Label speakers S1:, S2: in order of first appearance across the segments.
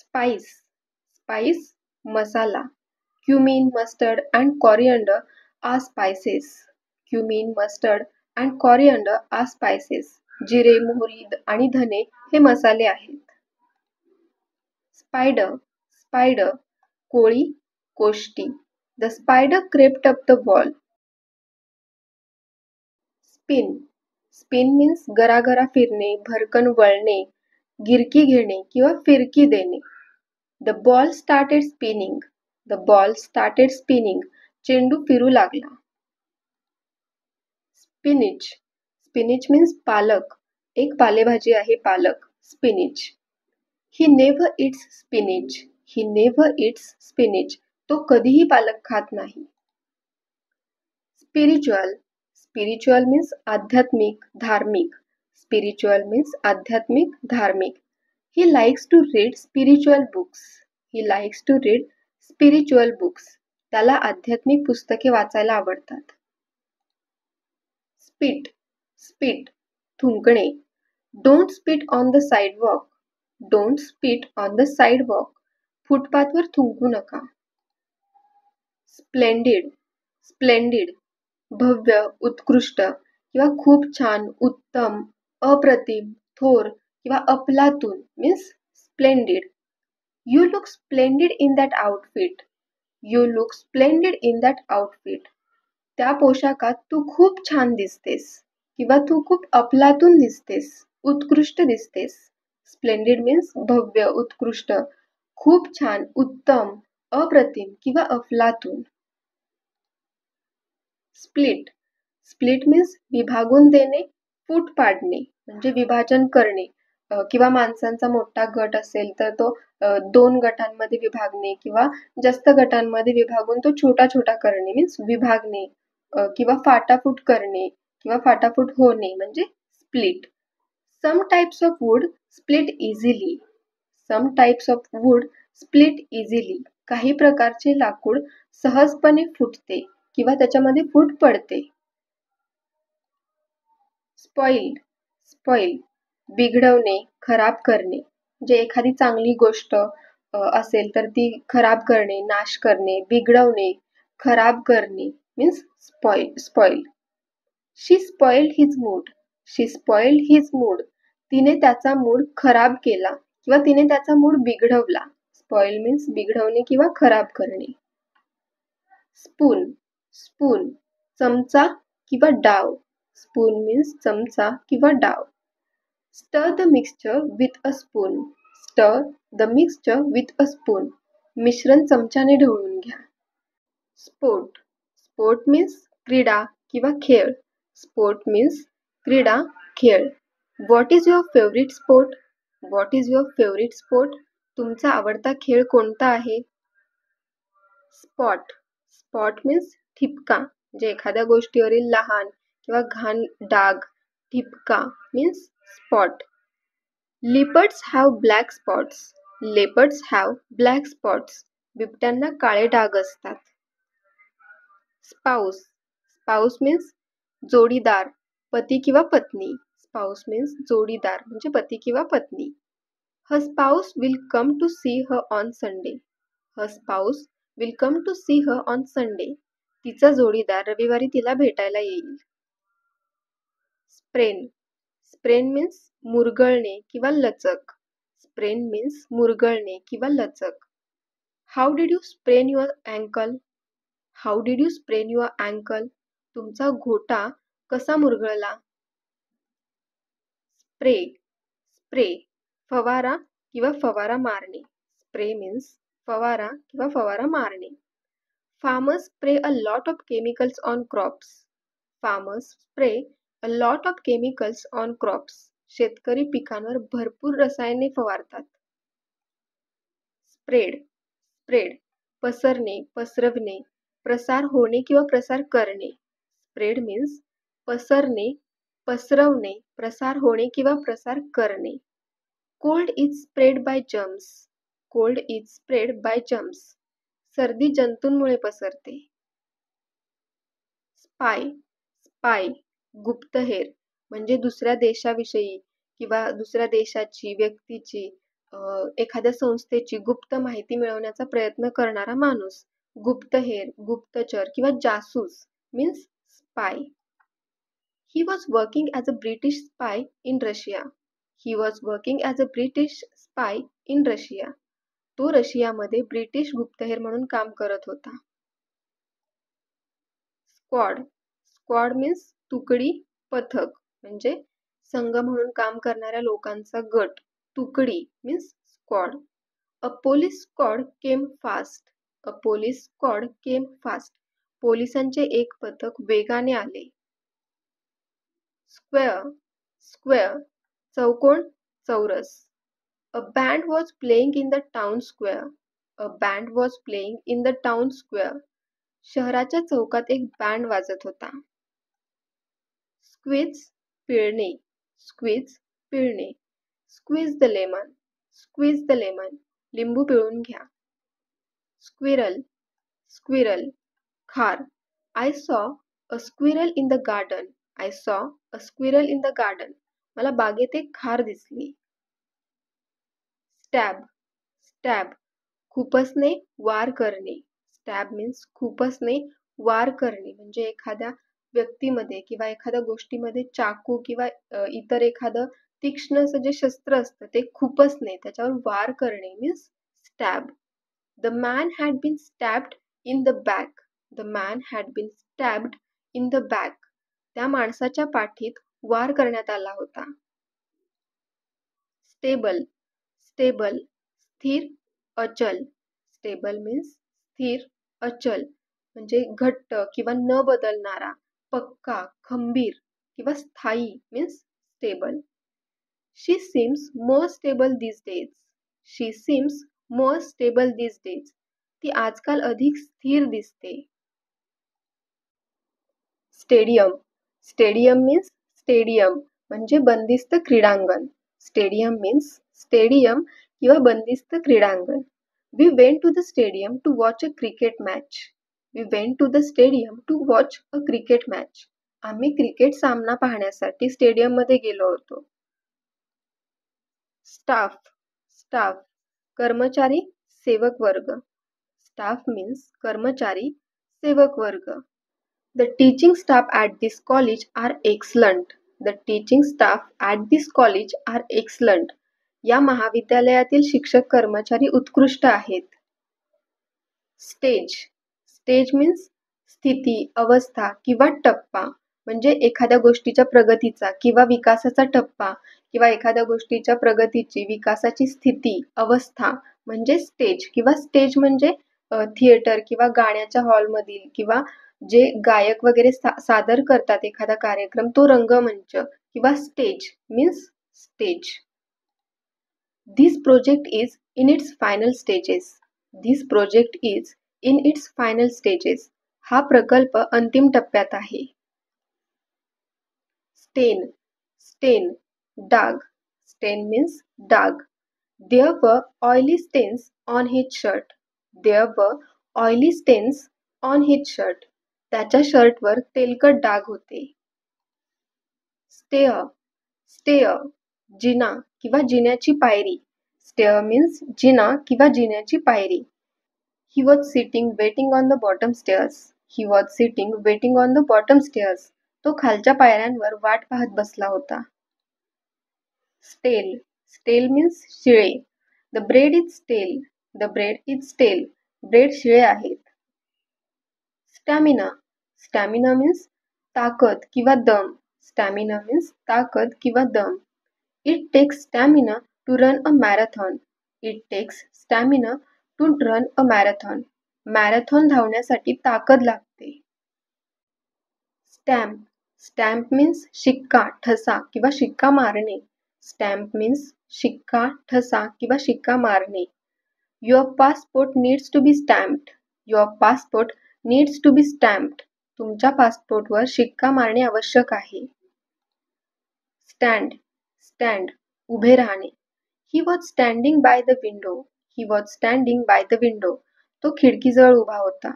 S1: Spice. Spice, masala. Cumin, mustard and coriander are spices. Cumin, mustard and coriander are spices. जिरे, मोहरी आणि धने हे मसाले आहेत. Spider. Spider, Koli, Koshti. The spider crept up the wall. Spin. Spin means गरागरा फिरणे, भरकन वळणे, गिरकी घेणे किंवा फिरकी देणे. The ball started spinning. The ball started spinning. चेंडू फिरू लागला. Spinach. Spinach means पालक. एक पालेभाजी आहे पालक. Spinach. He never eats spinach. He never eats spinach. तो कधीही पालक खात नाही. Spiritual. Spiritual means आध्यात्मिक, धार्मिक. Spiritual means आध्यात्मिक, धार्मिक. He likes to read spiritual books. He likes to read spiritual books. त्याला आध्यात्मिक पुस्तके वाचायला आवडतात. Spit. Spit, थुंकणे. Don't spit on the sidewalk. Don't spit on the sidewalk. फुटपाथवर थुंकू नका. Splendid. Splendid, भव्य, उत्कृष्ट किंवा खूप छान, उत्तम, अप्रतिम, थोर किंवा अफलातून means splendid. You look splendid in that outfit. You look splendid in that outfit. त्या पोशाखात तू खूप छान दिसतेस किंवा तू खूप अफलातून दिसतेस, उत्कृष्ट दिसतेस. स्प्लेंडिड मीन्स भव्य, उत्कृष्ट, खूप छान, उत्तम, अप्रतिम किंवा अफलातून. स्प्लिट. स्प्लिट मीन्स विभागून देणे, फूट पाडणे म्हणजे विभाजन करणे किंवा माणसांचा मोठा गट असेल तर तो 2 गटांमध्ये विभागणे किंवा जास्त गटांमध्ये विभागून तो छोटा छोटा करणे मीन्स विभागणे किंवा फाटाफूट करणे किंवा फाटाफूट होणे म्हणजे split. Some types of wood split easily. Some types of wood split easily. काही प्रकारचे लाकूड सहजपणे फुटते किंवा त्याच्यामध्ये फूट पडते. स्पॉइल्ड. स्पॉइल, बिघडवणे, खराब करणे. म्हणजे एखादी चांगली गोष्ट असेल तर ती खराब करणे, नाश करणे, बिघडवणे, खराब करणे मीन्स स्पॉइल. शी स्पॉइल्ड हिज मूड. शी स्पॉइल्ड हिज मूड. तिने त्याचा मूड खराब केला किंवा तिने त्याचा मूड बिघडवला. स्पॉइल मीन्स बिघडवणे किंवा खराब करणे. स्पून. स्पून, चमचा किंवा डाव. स्पून मीन्स चमचा किंवा डाव. Stir the mixture with a spoon. Stir the mixture with a spoon. मिश्रण चमच्याने ढवळून घ्या. Sport. Sport means क्रीडा किंवा खेळ. Sport means क्रीडा, खेळ. What is your favorite sport? What is your favorite sport? तुमचा आवडता खेळ कोणता आहे? Spot. Spot means ठिपका म्हणजे एखाद्या गोष्टीवरील लहान किंवा घाण डाग. ठिपका means spot. Leopards have black spots. Leopards have black spots. बिबट्यांना काळे डाग असतात. Spouse. Spouse means जोडीदार, पती किंवा पत्नी. Spouse means जोडीदार म्हणजे पती किंवा पत्नी. Her spouse will come to see her on Sunday. Her spouse will come to see her on Sunday. तिचा जोडीदार रविवारी तिला भेटायला येईल. Sprain. Sprain means मुरगळणे किंवा लचक. Sprain means मुरगळणे किंवा लचक. How did you sprain your ankle? How did you sprain your ankle? तुमचा घोटा कसा मुरगळला? Spray. Spray, फवारा किंवा फवारा मारणे. Spray means फवारा किंवा फवारा मारणे. Farmers spray a lot of chemicals on crops. Farmers spray a lot of chemicals on crops. शेतकरी पिकांवर भरपूर रसायने फवारतात. Spread. Spread, पसरणे, पसरवणे, प्रसार होणे किंवा प्रसार करणे. Spread means पसरणे, पसरवणे, प्रसार होणे किंवा प्रसार करणे. Cold is spread by germs. Cold is spread by germs. सर्दी जंतूंमुळे पसरते. Spy. Spy, गुप्तहेर म्हणजे दुसऱ्या देशाविषयी किंवा दुसऱ्या देशाची, व्यक्तीची एखाद्या संस्थेची गुप्त माहिती मिळवण्याचा प्रयत्न करणारा माणूस. गुप्तहेर, गुप्तचर किंवा जासूस means spy. He was working as a British spy in Russia. He was working as a British spy in Russia. तो रशियामध्ये ब्रिटिश गुप्तहेर म्हणून काम करत होता. स्क्वॉड. स्क्वॉड मीन्स तुकडी, पथक म्हणजे संघ म्हणून काम करणाऱ्या लोकांचा गट. तुकडी means squad. A police squad came fast. A police squad came fast. पोलिसांचे एक पथक वेगाने आले. स्क्वेअर. स्क्वेअर चौकोन, चौरस. A band was playing in the town square. A band was playing in the town square. शहराच्या चौकात एक बँड वाजत होता. स्क्वीज पिळणे. स्क्वीज पिळणे. Squeeze the lemon. Squeeze the lemon लिंबू पिळून घ्या. स्क्विरल. स्क्विरल खार. I saw a squirrel in the garden. I saw a squirrel in the garden. मला बागेत एक खार दिसली. स्टॅब. स्टॅब खुपसणे, वार करणे. स्टॅब मीन्स खुपसणे, वार करणे म्हणजे एखाद्या व्यक्तीमध्ये किंवा एखाद्या गोष्टीमध्ये चाकू किंवा इतर एखादं तीक्ष्ण असं जे शस्त्र असतं ते खुपसणे, त्याच्यावर वार करणे means stab. The man had been stabbed in the back. The man had been stabbed in the back. त्या माणसाच्या पाठीत वार करण्यात आला होता. स्टेबल. स्टेबल स्थिर, अचल. स्टेबल मीन्स स्थिर, अचल म्हणजे घट्ट किंवा न बदलणारा, पक्का, खंबीर किंवा स्थायी मीन्स स्टेबल. शी सीम्स मोर स्टेबल दिस डेज. शी सीम्स मोर स्टेबल दिस डेज. ती आजकाल अधिक स्थिर दिसते. स्टेडियम. स्टेडियम मीन्स स्टेडियम म्हणजे बंदिस्त क्रीडांगण. स्टेडियम मीन्स स्टेडियम किंवा बंदिस्त क्रीडांगण. We went to the stadium to watch a cricket match. We went to the stadium to watch a cricket match. आम्ही क्रिकेट सामना पाहण्यासाठी स्टेडियम मध्ये गेलो होतो. स्टाफ. स्टाफ कर्मचारी, सेवक वर्ग. स्टाफ मीन्स कर्मचारी, सेवक वर्ग. The teaching staff at this college are excellent. The teaching staff at this college are excellent. या महाविद्यालयातील शिक्षक कर्मचारी उत्कृष्ट आहेत. स्टेज. स्टेज मीन्स स्थिती, अवस्था किंवा टप्पा म्हणजे एखाद्या गोष्टीच्या प्रगतीचा किंवा विकासाचा टप्पा किंवा एखाद्या गोष्टीच्या प्रगतीची, विकासाची स्थिती, अवस्था म्हणजे स्टेज. किंवा स्टेज म्हणजे थिएटर किंवा गाण्याच्या हॉलमधील किंवा जे गायक वगैरे सादर करतात एखादा कार्यक्रम तो रंगमंच किंवा stage means stage. This project is in its final stages. This project is in its final stages. हा प्रकल्प अंतिम टप्प्यात आहे. स्टेन. स्टेन डाग. स्टेन मीन्स डाग. There were oily stains on his shirt. There were oily stains on his shirt. त्याच्या शर्टवर तेलकट डाग होते. स्टेअर. स्टेअर जिना किंवा जिन्याची पायरी. स्टेअर मीन्स जिना किंवा जिन्याची पायरी. He was sitting waiting on the bottom stairs. He was sitting waiting on the bottom stairs. तो खालच्या पायऱ्यांवर वाट पाहत बसला होता. स्टेल. स्टेल मीन्स शिळे. The bread is stale. The bread is stale. Bread शिळे आहेत. स्टॅमिना. स्टॅमिना मीन्स ताकद किंवा दम. स्टॅमिना मीन्स ताकद किंवा दम. It takes stamina to run a marathon. It takes stamina to run a marathon. Marathon धावण्यासाठी ताकद लागते. स्टॅम्प. स्टॅम्प मीन्स शिक्का, ठसा किंवा शिक्का मारणे. स्टॅम्प मीन्स शिक्का, ठसा किंवा शिक्का मारणे. Your passport needs to be stamped. Your passport needs to be stamped. तुमच्या पासपोर्टवर शिक्का मारणे आवश्यक आहे. स्टँड. स्टँड उभे राहणे. He was standing by the window. He was standing by the window. तो खिडकीजवळ उभा होता.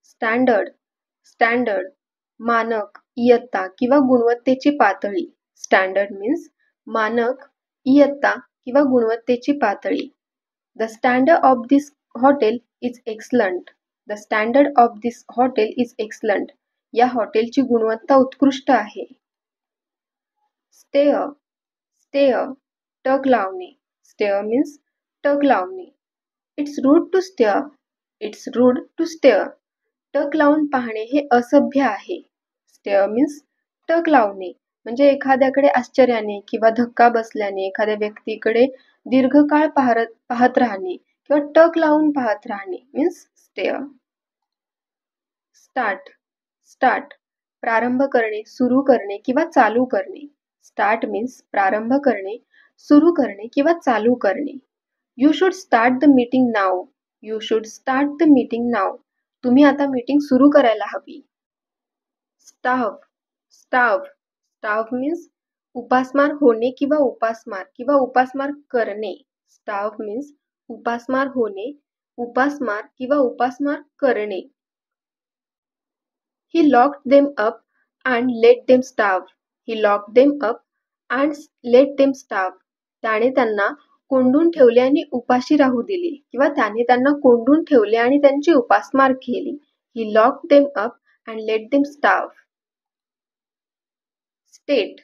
S1: स्टँडर्ड. स्टँडर्ड मानक, इयत्ता किंवा गुणवत्तेची पातळी. स्टँडर्ड मीन्स मानक, इयत्ता किंवा गुणवत्तेची पातळी. The standard of this hotel is excellent. The standard of this hotel is excellent. या हॉटेलची गुणवत्ता उत्कृष्ट आहे. स्टेअर, स्टेअर, टक लावणे. स्टेअर मीन्स टक लावणे. It's rude to stare. It's rude to stare. टक लावून पाहणे हे असभ्य आहे. स्टेअर मीन्स टक लावणे म्हणजे एखाद्याकडे आश्चर्याने किंवा धक्का बसल्याने एखाद्या व्यक्तीकडे दीर्घकाळ पाहत राहणे किंवा टक लावून पाहत राहणे मीन्स स्टेअर. स्टार्ट, स्टार्ट, प्रारंभ करणे, सुरू करणे किंवा चालू करणे. स्टार्ट मीन्स प्रारंभ करणे, सुरू करणे किंवा चालू करणे. You should start the meeting now. You should start the meeting now. तुम्ही आता मीटिंग सुरू करायला हवी. स्टार्व, स्टार्व, स्टार्व मीन्स उपासमार होणे किंवा उपासमार करणे. स्टार्व मीन्स उपासमार होणे, उपासमार किंवा उपासमार करणे. He locked them up and let them starve. He locked them up and let them starve. त्याने त्यांना कोंडून ठेवले आणि उपाशी राहू दिले किंवा त्याने त्यांना कोंडून ठेवले आणि त्यांची उपासमार केली. He locked them up and let them starve. State,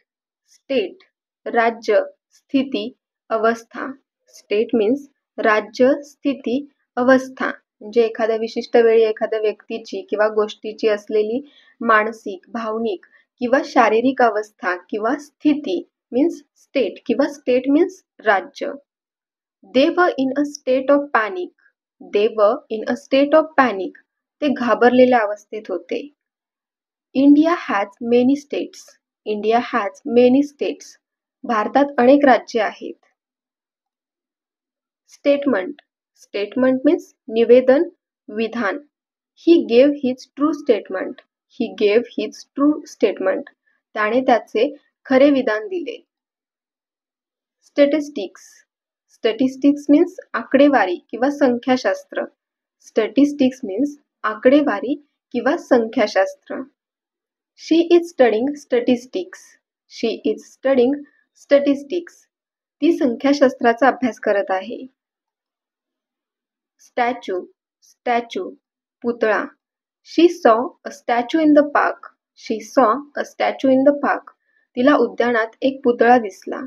S1: state, राज्य, स्थिती, अवस्था. State means राज्य, स्थिती, अवस्था. म्हणजे एखाद्या विशिष्ट वेळी एखाद्या व्यक्तीची किंवा गोष्टीची असलेली मानसिक, भावनिक किंवा शारीरिक अवस्था किंवा स्थिती मीन्स स्टेट किंवा स्टेट मीन्स राज्य. They were in a state of panic. They were in a state of panic. ते घाबरलेल्या अवस्थेत होते. India has many states. India has many states. भारतात अनेक राज्ये आहेत. Statement. Statement means निवेदन, विधान. He gave his true statement. He gave his true statement. त्याने त्याचे खरे विधान दिले. Statistics. Statistics means आकडेवारी किंवा संख्याशास्त्र. Statistics means आकडेवारी किंवा संख्याशास्त्र. She is studying statistics. She is studying statistics. ती संख्याशास्त्राचा अभ्यास करत आहे. Statue, statue, पुतळा. She saw a statue in the park. She saw a statue in the park. तिला उद्यानात एक पुतळा दिसला.